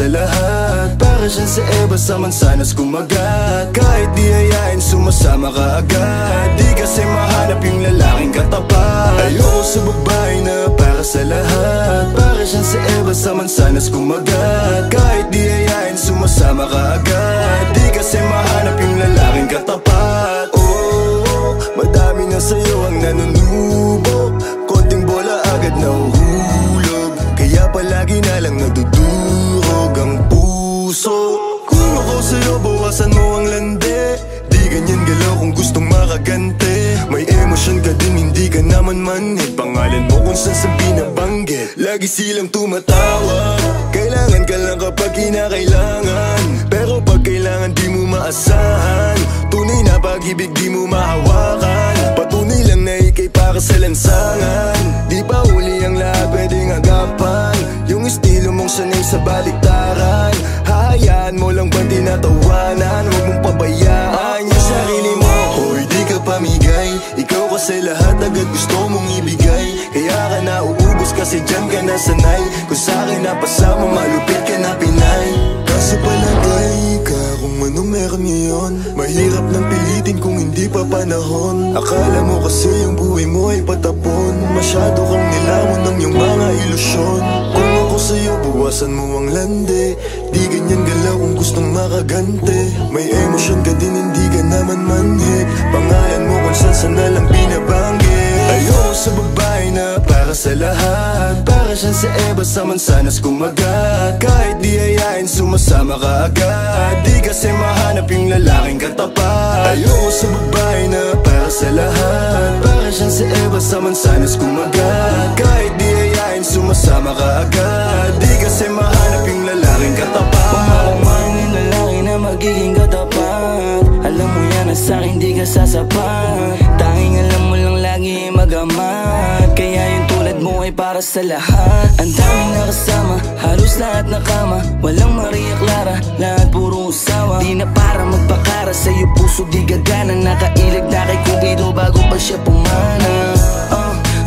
sa lahat. Para siyang sa Eva sa mansanas kumagat. Kahit di hayain sumasama ka agad. Di kasi mahanap yung lalaking katapat. Ayoko sa babae na para sa lahat. Para siyang sa Eva sa mansanas kumagat. Kahit di hayain sumasama ka agad. Di kasi mahanap yung lalaking katapat. Oh, madami na sa'yo ang nanunubo. Konting bola agad nahuhulog. Kaya palagi na lang nadudurog ang puso. Kung ako sa'yo bawasan mo ang lande. Di ganyan galaw kung gustong makagante. May emosyon ka din hindi ka naman manhid. Pangalan mo kung saan sa binabanggit. Lagi silang tumatawa. Kailangan ka lang kapag kinakailangan. Pero pag kailangan di mo maasahan. Tunay na pag-ibig di mo mahawakan. Patunay lang na ikay para sa lansangan. Di pa huli ang lahat pwedeng agapan. Yung estilo mong sanay sa baliktaran. Hahayaan mo lang ba tinatawanan. Huwag mong pabayaan yung sarili mo. Hoy di ka pamigay. Ikaw kasi lahat agad gusto mong ibigay. Kaya ka nauubos kasi dyan ka nasanay. Kung sa'kin napasama malupit ka na Pinay. Kasi palagay ka kung ano meron ngayon. Mahirap nang pilitin kung hindi pa panahon. Akala mo kasi yung buhay mo ay patapon. Masyado kang nilamon ng iyong mga ilusyon. Kung ako sa'yo bawasan mo ang lande. Di ganyan galaw kung gustong makagante. May emosyon ka din hindi ka naman manhid. Pangalan mo kung saan na lang binabanggit. Ayoko sa babae na para sa lahat. Para siyang sa Eva sa mansanas kumagat. Kahit di hayain sumasama ka agad. Di kasi mahanap yung lalaking katapat. Ayoko sa babae na para sa lahat. Para siyang sa Eva sa mansanas kumagat. Kahit di hayain sumasama ka agad. Di kasi mahanap yung lalaking katapat. Pumakaman yung lalaki na magiging katapat. Alam mo yan na sa'kin di ka sasapat. Tanging alam mo lang lagi magamat. Kaya yung tulad mo ay para sa lahat. Ang daming nakasama, halos lahat nakama. Walang Maria Clara, lahat puro usawa. Di na para magpakara, sa'yo puso di gagana. Nakailag na kay Cupido bago pa siya pumana.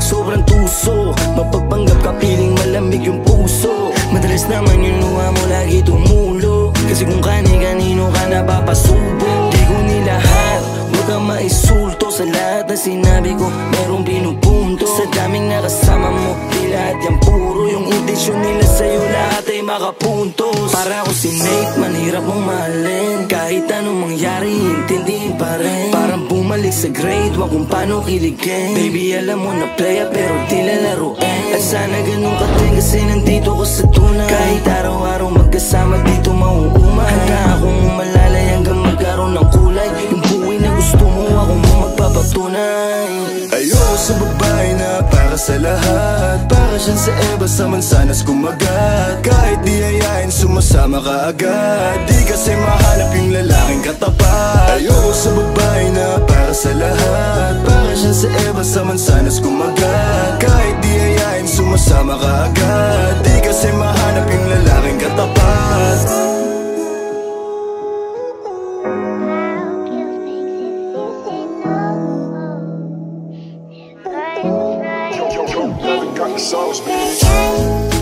Sobrang tuso, mapagpanggap ka piling malamig yung puso. Madalas naman yung luha mo lagi tumulo. Kasi kung kani-kanino ka napapasubo. Di ko nilahat, huwag kang maisulto. Sa lahat na sinabi ko, merong pinupunto. Sa daming nakasama mo, di lahat yan puro. Yung intensyon nila sa'yo, lahat ay makapuntos. Para ako si Nate, manhirap mong mahalin. Kahit anong mangyari, intindihin pa rin. Parang bumalik sa grade, wag kung paano kiligin. Baby, alam mo na playa pero di lalaruin. At sana ganun ka din kasi nandito ko sa tunay. Kahit araw-araw magkasama dito mauumay. Handa akong umalalay hanggang magkaroon ng kulay. Yung buhay na gusto mo, ako mo magpapatunay. Ayoko sa babae na para sa lahat. Para siyang sa Eva sa mansanas kumagat. Kahit di hayain sumasama ka agad. Di kasi mahanap yung lalaking katapat. Ayoko sa babae na para sa lahat. Para siyang sa Eva sa mansanas kumagat. Kahit di hayain sumasama ka agad. Di kasi mahanap yung lalaking katapat. Got the sauce, baby.